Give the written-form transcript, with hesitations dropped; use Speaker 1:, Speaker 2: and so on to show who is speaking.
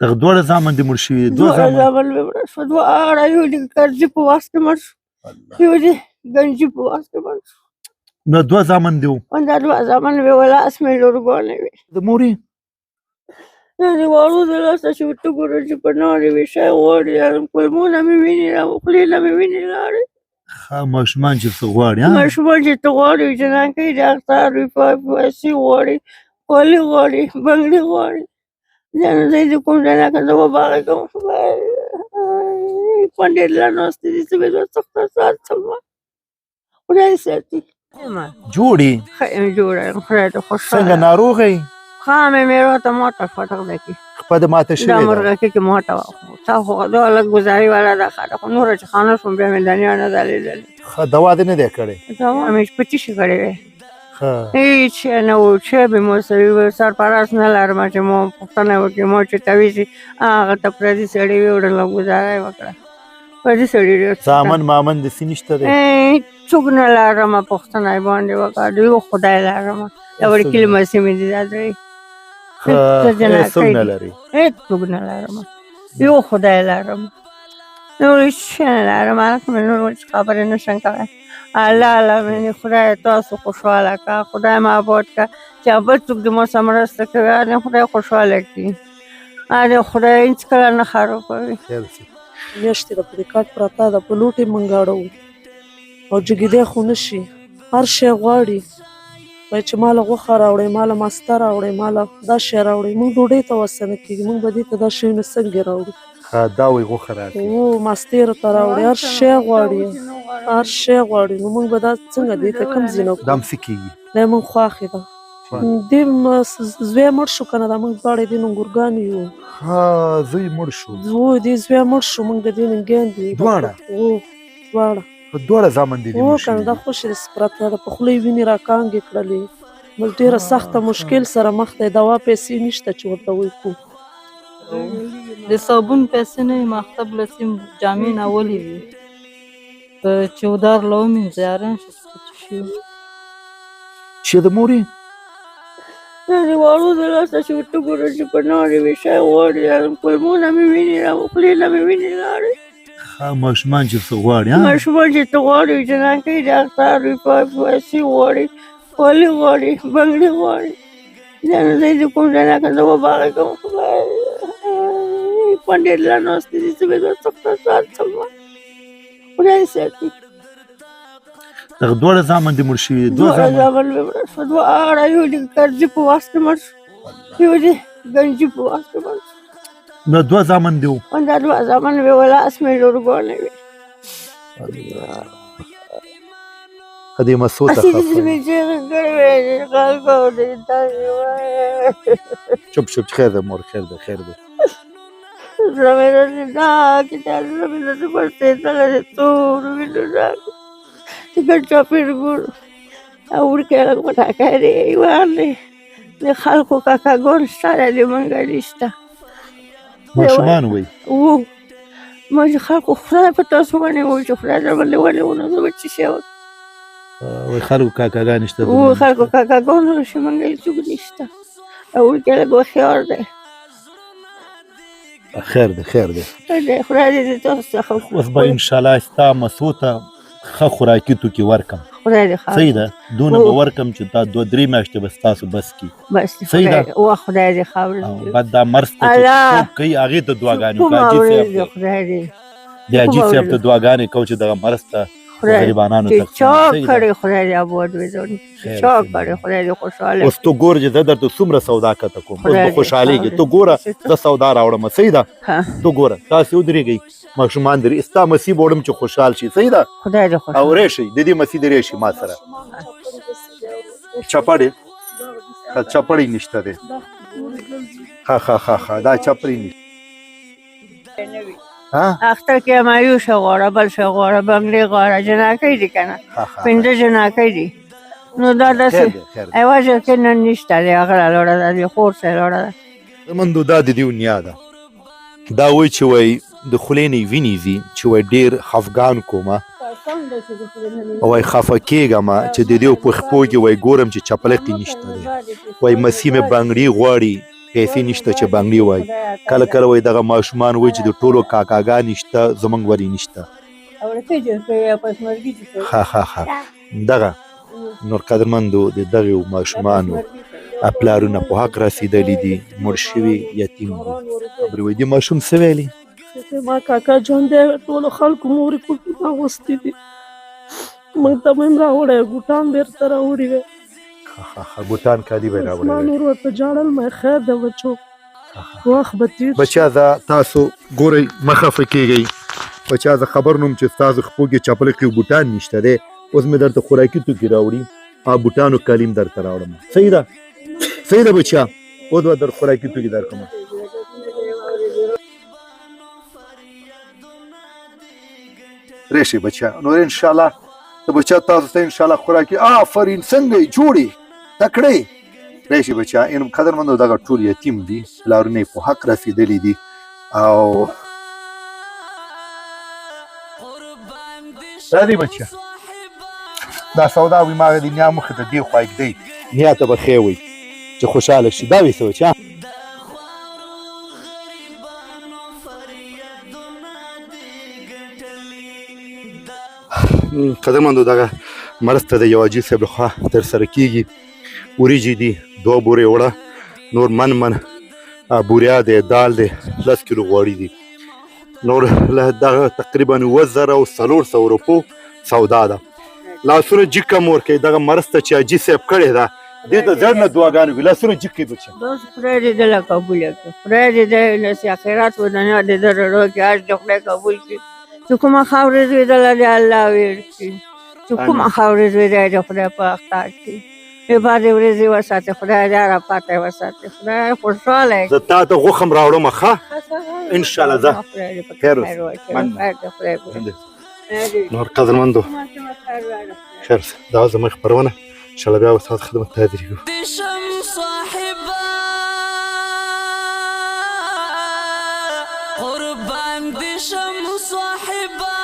Speaker 1: دغه دواړه زامن دې مړ شوي دي؟ دوه زامن
Speaker 2: مې مړه شوه، دواړه، یو د کرزي په وخت کې مړ شو، یو د ګنجي په وخت کې مړ شو.
Speaker 1: نو دوه زامن دي وو؟
Speaker 2: دا دوه زامن مې ولاس مې لورګانې وې.
Speaker 1: د مورې
Speaker 2: دا د واړو د لاسه چې ورته ګوره چې په نارې وي شی غواړي، کولمونه مې وینې خولې نه مې وینې لاړې.
Speaker 1: ښه ماشومان چې څه غواړي
Speaker 2: ماشومان چې ته غواړي جنکۍ ډاکټر وي، پیسې غواړي، کالي غواړي، بنګړي غواړي. زه د کوم ځای نه که زه وباغې کوم پنډې لا ناستې دي، زه مې دوه سخته سات شم. خدای ساتي.
Speaker 1: جوړې
Speaker 2: ښه یم، جوړه یم، خدای ته خوشحاله.
Speaker 1: څنګه ناروغه یې؟
Speaker 2: ښه مې مېړه ته ماته شوه ټغده کې،
Speaker 1: خپه دې ماته
Speaker 2: دا
Speaker 1: شوې ده؟
Speaker 2: مرغکۍ کې ماته وه، تا خو دا لږ ګزاري والا ده ښه ده، خو نوره چې خانه شوم بیا مې دنیا نه ده لیدلې.
Speaker 1: ښه دوا دې نه دی کړی؟
Speaker 2: دوا مې په تشي کړې وې.
Speaker 1: ښه
Speaker 2: هېڅ شی نه و، چای به مو سړي وي، سرپرست نه لرمه چې مو پوښتنه وکړي، ما چې تویسي هغه ته پردي سړي ویوړله، ګزاره یې وکړه. پردي سړي ډېر
Speaker 1: زامن مامن داسې نشته دی؟
Speaker 2: څوک نه لرمه، پوښتنه یې باندې وکړه، د یو خدای لرمه، د وړې کلي مسې مې دي دا درې.
Speaker 1: څوک نه لري؟
Speaker 2: هېڅ څوک نه لرمه، یو خدای لرمه، نور هېڅ شی نه لرمه. هلکه مې نور هېڅ خبرې نه شم کولی. الله الله خدای تاسو خوشحاله که، خدای مو آباد که، چې بل څوک د ما سره مرسته کوي هغه خدای خوشحاله کړي، هغه خدای هېڅکله نه خرابوي.
Speaker 3: میاشتې ده په دې کټ پرته ده، په لوټ یې موږ اړوو او جګېدی خو نه شي، هر شی غواړي. وایي چې ماله غوښه راوړئ، ماله ماسته راوړئ، ماله دا شی راوړئ. موږ ډوډۍ ته وسه نه کېږي، موږ به دې ته دا شیونه څنګه راوړو؟
Speaker 1: دا وایي غوښه راکړي،
Speaker 3: ماستې راته راوړئ، هر شی غواړي، هر شی غواړي. نو موږ به دا څنګه دې ته کوم ځای نه کړو؟
Speaker 1: دا هم څه کېږي؟
Speaker 3: دا موږ خوښې ده. دې زوی مړ شو که نه، دا موږ دواړه دې ننګورګانې یو.
Speaker 1: ها زوی مړ شو؟
Speaker 3: دې زوی مړ شو، موږ د دې ننګیاندې یو.
Speaker 1: دواړه؟
Speaker 3: دواړه.
Speaker 1: دواړه زامن دې مړ
Speaker 3: که نه دا خوشې داسې پرته ده، په خوله یې وینې راکانګې کړلې. موږ ډېره سخته مشکل سره مخ دی، دوا پیسې نشته چې ورته وکړو.
Speaker 4: د صابون پیسې نه وي، مختب لسیم جامې ناولې وي، په چودار لومې زیارن شي.
Speaker 1: چې د مورې
Speaker 2: دا د واړو د لاسه چې ورته ګوره چې په نارې وي شی غواړي، کولمونه مې وینې خولې نه مې وینې لاړې.
Speaker 1: ښه ماشومان چې څه غواړي
Speaker 2: ماشومان چې ته غواړي جنکۍ ډاکټر وي، پیسې غواړي، کالي غواړي، بنګړي غواړي. زه د کوم ځای نه که زه وباغې کوم پنډې لا ناستې دي، زه مې دوه سخته سات شم. خدای ساتي.
Speaker 1: دغه دواړه زامن دې مړ شوي دي؟
Speaker 2: دوه زامن مې مړه شوه، دواړه، یو د کرزي په وخت کې مړ شو، یو د ګنجي په وخت کې مړ شو.
Speaker 1: نو دوه زامن دي وو؟
Speaker 2: دا دوه زامن مې ولاس مې لورګانې وې.
Speaker 1: ښه دې مسو ته چپ چپ خیر ده مور، خیر ده خیر ده.
Speaker 2: د خلکو کاکاګان شته دی، د منګلي شته
Speaker 1: ماشومان وایي
Speaker 2: ما چې خلکو خدای په تاسو باندې وایي چې خدای در باندې ونیونه، زه به څه شی وکړم؟
Speaker 1: وایي خلکو کاکاګانې شته؟
Speaker 2: خلکو کاکاګان شي، منګلي څوک نشته، وړکې لږ هوښیار دی.
Speaker 1: خیر ده خیر ده.
Speaker 2: خدای دې تاسو څخه
Speaker 1: اوس به انشاءالله ستا مسو ته ښه خوراکي توکي ورکړم.
Speaker 2: خدای دې خیر.
Speaker 1: صحیح ده، دونه به ورکړم چې دا 2-3 میاشتې به ستاسو بس کړي.
Speaker 2: بس
Speaker 1: صحیح ده.
Speaker 2: خدای دې خیر.
Speaker 1: بعد دا مرض ته چې څوک کوي هغې ته دعاګانې وکړه. د حاجي صاحب ته دعاګانې کوو چې دغه مرض ته غریبانانو ته
Speaker 2: چا کړې، خدای دې آباد وزړي، چا کړې، خدای دې خوشحاله.
Speaker 1: اوس ته ګوره چې زه درته څومره سودا کته کوم، اوس به خوشحالېږې. ته ګوره زه سودا راوړم، صحیح ده؟ ته ګوره تاسې ودرېږئ، ماشومان درې ستا مسیح به وړم چې خوشحال شي، صحیح ده؟
Speaker 2: خدای دې خوشحاله.
Speaker 1: او راشئ د دې مسیح دې راشئ ما سره. چپړې چپړې نشته دی. ښه دا چپړې نشته.
Speaker 2: اختر کې مایوشه غواړه، بل شی غواړه، بنګړي غواړه، جنکۍ دي که نه، 5 جنکۍ دي. نو دا داسې یوازې کې نن نشته دی، هغه رالاړه ده، د خور سره لاړه ده.
Speaker 1: زموږ دا د دې نیا ده، دا وایي چې وایي د خولې نه یې وینې ځي، چې وایي ډېر خفګان کومه او وایي خفه کېږم چې د دې په خپو کې وایي ګورم چې چپلقې نشته دی. وایي مسیح مې بنګړي غواړي، پیسې نشته چې بنګړي وای کله کله وای دغه ماشومان وای چې د ټولو کاکاګان نشته زمونږ ولی نشته ها دغه نور قدرمندو د دغه ماشومانو پلارونه په حق رسیدلی دي مړ شوي یتیم دي خبرې وای دي ماشوم څه ویلي
Speaker 3: ما کاکا ژوند دی ټولو خلکو مورې کلتور اغوستي دي موږ ته مې هم راوړی ګوټان بېرته راوړي وې
Speaker 1: ګوټان کالي به یې راوړی
Speaker 3: ما نور ورته ژاړل ما خیر ده بچو وخت به تېر شي
Speaker 1: بچا زه تاسو ګورئ مه خفه کېږئ بچا زه خبر نوم چې ستاسو خپو کې چپلې کې بوټان نشته دی اوس مې درته خوراکي توکي راوړي او بوټانو کالیم درته راوړم صحیح ده صحیح ده بچا اوس به در خوراکي توکي درکړم راشي بچا نور انشاءالله د بچا تاسو ته انشاءالله خوراکي آفرین څنګه یې جوړې تکړې راشي بچا ان قدرمندو دغه ټول یتیم دي پلارونه یې په حق رسېدلي دي او راځئ بچا دا سودا وي ما د نیا مخې ته دې خوا ږدئ نیا ته به ښې وئ چې خوشحاله شي دا وي څه بچا قدرمندو دغه مرسته د یو حاجي صاحب لخوا ترسره کېږي وریجې دي 2 بورې اوړه نور من بوریا دی دال دی 10 کیلو غوړي دي نور له دغه تقریبا 2400 روپو سودا ده لاسونه جګ کم ورکوي دغه مرسته چې حاجي صاحب کړې ده دې ته زر نه دعاګانې وي لاسونه جګ کوي بچه
Speaker 2: بس خدای دې دله قبوله کړي خدای دې د نس آخرت و دنیا دې د رڼا کې حج د خدای قبول کړي چې کومه خاورې زویدله د الله ویل کړي چې کومه خاورې زویدلی د خدای په اختار کړي عبادې ورځې وساتې خدای دې عرفات یې وساتې خدای خوشحاله
Speaker 1: زه تا ته غوښم راوړم ښه انشاءالله زه خیر نور قدرمندو خیر دا زموږ خپرونه انشاءالله بیا به ستاسو خدمت ته حاضرېږو
Speaker 5: قربان دي شم صاحبه